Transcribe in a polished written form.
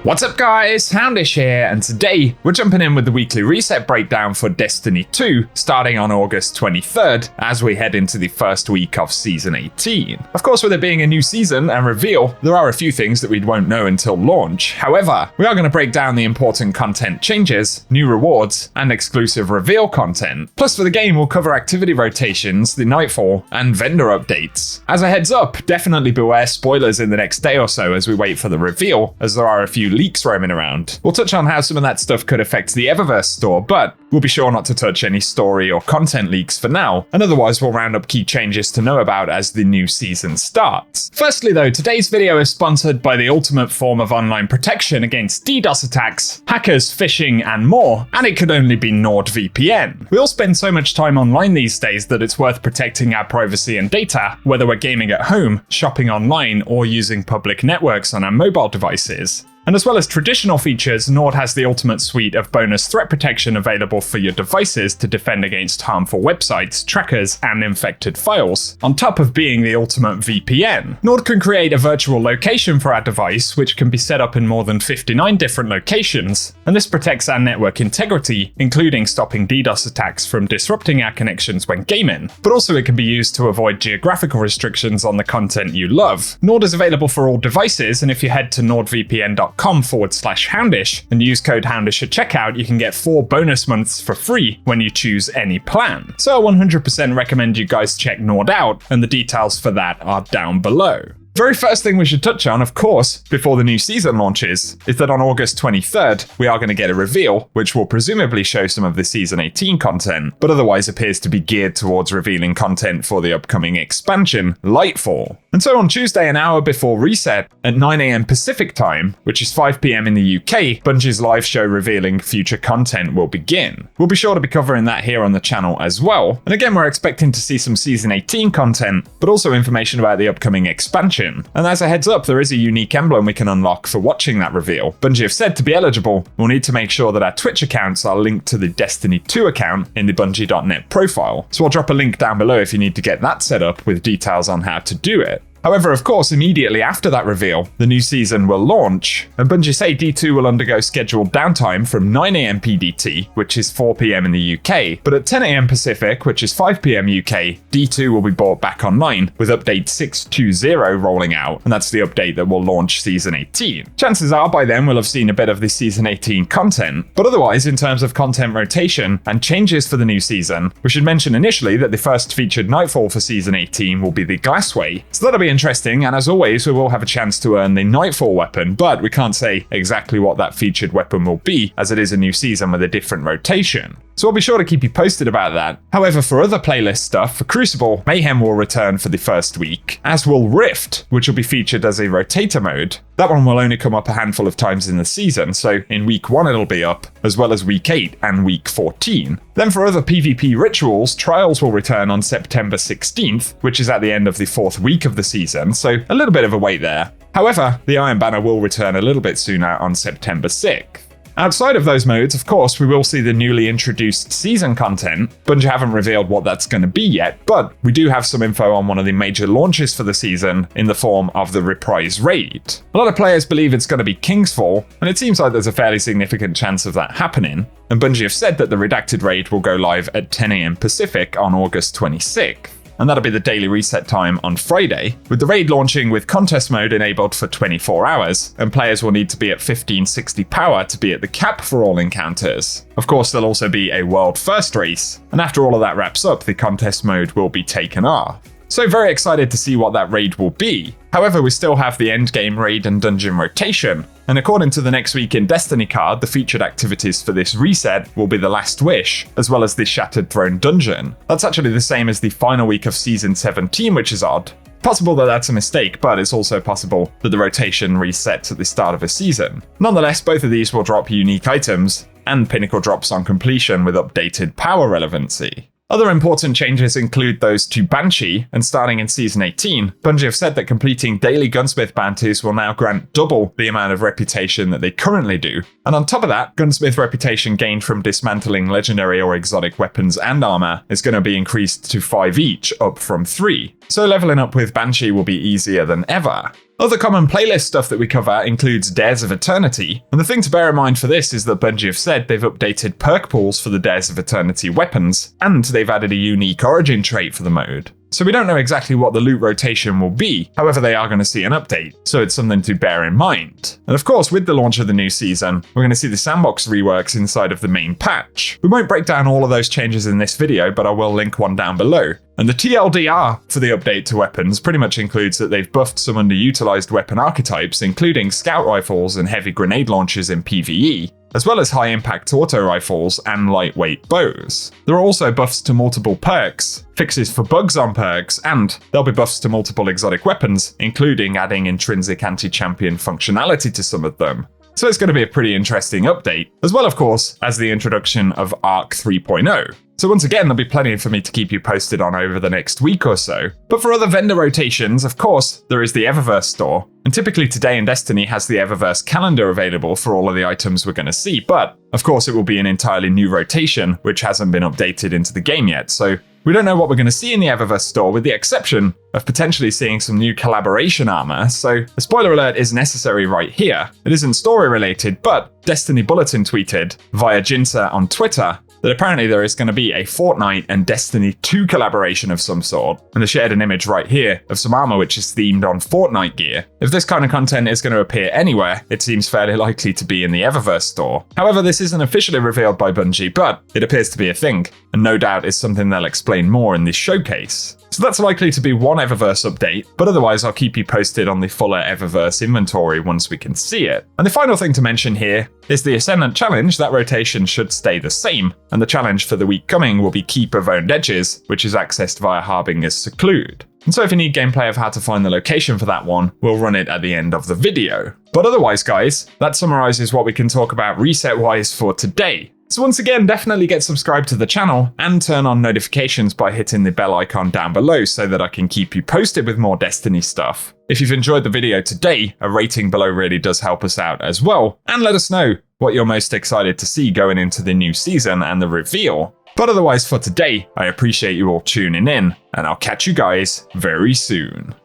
What's up guys, Houndish here, and today we're jumping in with the weekly reset breakdown for Destiny 2 starting on August 23rd as we head into the first week of Season 18. Of course, with it being a new season and reveal, there are a few things that we won't know until launch. However, we are going to break down the important content changes, new rewards, and exclusive reveal content. Plus for the game, we'll cover activity rotations, the Nightfall, and vendor updates. As a heads up, definitely beware spoilers in the next day or so as we wait for the reveal, as there are a few leaks roaming around. We'll touch on how some of that stuff could affect the Eververse store, but we'll be sure not to touch any story or content leaks for now, and otherwise we'll round up key changes to know about as the new season starts. Firstly though, today's video is sponsored by the ultimate form of online protection against DDoS attacks, hackers, phishing, and more, and it could only be NordVPN. We all spend so much time online these days that it's worth protecting our privacy and data, whether we're gaming at home, shopping online, or using public networks on our mobile devices. And as well as traditional features, Nord has the ultimate suite of bonus threat protection available for your devices to defend against harmful websites, trackers, and infected files, on top of being the ultimate VPN. Nord can create a virtual location for our device, which can be set up in more than 59 different locations, and this protects our network integrity, including stopping DDoS attacks from disrupting our connections when gaming, but also it can be used to avoid geographical restrictions on the content you love. Nord is available for all devices, and if you head to nordvpn.com/houndish and use code houndish at checkout, you can get 4 bonus months for free when you choose any plan. So I 100% recommend you guys check Nord out, and the details for that are down below. Very first thing we should touch on, of course, before the new season launches, is that on August 23rd, we are going to get a reveal, which will presumably show some of the Season 18 content, but otherwise appears to be geared towards revealing content for the upcoming expansion, Lightfall. And so on Tuesday, an hour before reset, at 9 AM Pacific time, which is 5 PM in the UK, Bungie's live show revealing future content will begin. We'll be sure to be covering that here on the channel as well. And again, we're expecting to see some Season 18 content, but also information about the upcoming expansion. And as a heads up, there is a unique emblem we can unlock for watching that reveal. Bungie have said to be eligible, we'll need to make sure that our Twitch accounts are linked to the Destiny 2 account in the Bungie.net profile. So I'll drop a link down below if you need to get that set up with details on how to do it. However, of course, immediately after that reveal, the new season will launch, and Bungie say D2 will undergo scheduled downtime from 9 AM PDT, which is 4 PM in the UK, but at 10 AM Pacific, which is 5 PM UK, D2 will be brought back online, with update 6.20 rolling out, and that's the update that will launch Season 18. Chances are by then we'll have seen a bit of the Season 18 content, but otherwise, in terms of content rotation and changes for the new season, we should mention initially that the first featured Nightfall for Season 18 will be the Glassway, so that'll be interesting, and as always, we will have a chance to earn the Nightfall weapon, but we can't say exactly what that featured weapon will be, as it is a new season with a different rotation. So I'll be sure to keep you posted about that. However, for other playlist stuff, for Crucible, Mayhem will return for the first week, as will Rift, which will be featured as a rotator mode. That one will only come up a handful of times in the season, so in week 1 it'll be up, as well as week 8 and week 14. Then for other PvP rituals, Trials will return on September 16th, which is at the end of the 4th week of the season, so a little bit of a wait there. However, the Iron Banner will return a little bit sooner on September 6th. Outside of those modes, of course, we will see the newly introduced season content. Bungie haven't revealed what that's going to be yet, but we do have some info on one of the major launches for the season in the form of the Reprise raid. A lot of players believe it's going to be Kingsfall, and it seems like there's a fairly significant chance of that happening. And Bungie have said that the redacted raid will go live at 10 AM Pacific on August 26th. And that'll be the daily reset time on Friday, with the raid launching with contest mode enabled for 24 hours, and players will need to be at 1560 power to be at the cap for all encounters. Of course, there'll also be a world first race, and after all of that wraps up, the contest mode will be taken off. So very excited to see what that raid will be. However, we still have the endgame raid and dungeon rotation, and according to the Next Week in Destiny card, the featured activities for this reset will be the Last Wish, as well as the Shattered Throne dungeon. That's actually the same as the final week of Season 17, which is odd. Possible that that's a mistake, but it's also possible that the rotation resets at the start of a season. Nonetheless, both of these will drop unique items, and Pinnacle drops on completion with updated power relevancy. Other important changes include those to Banshee, and starting in Season 18, Bungie have said that completing daily gunsmith bounties will now grant double the amount of reputation that they currently do. And on top of that, gunsmith reputation gained from dismantling legendary or exotic weapons and armor is going to be increased to 5 each, up from 3. So leveling up with Banshee will be easier than ever. Other common playlist stuff that we cover includes Dares of Eternity, and the thing to bear in mind for this is that Bungie have said they've updated perk pools for the Dares of Eternity weapons, and they've added a unique origin trait for the mode. So we don't know exactly what the loot rotation will be, however they are going to see an update, so it's something to bear in mind. And of course, with the launch of the new season, we're going to see the sandbox reworks inside of the main patch. We won't break down all of those changes in this video, but I will link one down below. And the TLDR for the update to weapons pretty much includes that they've buffed some underutilized weapon archetypes, including scout rifles and heavy grenade launchers in PvE, as well as high-impact auto rifles and lightweight bows. There are also buffs to multiple perks, fixes for bugs on perks, and there'll be buffs to multiple exotic weapons, including adding intrinsic anti-champion functionality to some of them. So it's going to be a pretty interesting update, as well of course as the introduction of Arc 3.0. So once again, there'll be plenty for me to keep you posted on over the next week or so. But for other vendor rotations, of course, there is the Eververse store. And typically Today in Destiny has the Eververse calendar available for all of the items we're going to see. But of course, it will be an entirely new rotation, which hasn't been updated into the game yet. So we don't know what we're going to see in the Eververse store, with the exception of potentially seeing some new collaboration armor. So a spoiler alert is necessary right here. It isn't story related, but Destiny Bulletin tweeted via Jinsa on Twitter that apparently there is going to be a Fortnite and Destiny 2 collaboration of some sort, and they shared an image right here of some armor which is themed on Fortnite gear. If this kind of content is going to appear anywhere, it seems fairly likely to be in the Eververse store. However, this isn't officially revealed by Bungie, but it appears to be a thing, and no doubt is something they'll explain more in this showcase. So that's likely to be one Eververse update, but otherwise I'll keep you posted on the fuller Eververse inventory once we can see it. And the final thing to mention here is the Ascendant Challenge. That rotation should stay the same, and the challenge for the week coming will be Keep of Owned Edges, which is accessed via Harbinger's Seclude. And so if you need gameplay of how to find the location for that one, we'll run it at the end of the video. But otherwise guys, that summarizes what we can talk about reset-wise for today. So once again, definitely get subscribed to the channel and turn on notifications by hitting the bell icon down below so that I can keep you posted with more Destiny stuff. If you've enjoyed the video today, a rating below really does help us out as well, and let us know what you're most excited to see going into the new season and the reveal. But otherwise for today, I appreciate you all tuning in, and I'll catch you guys very soon.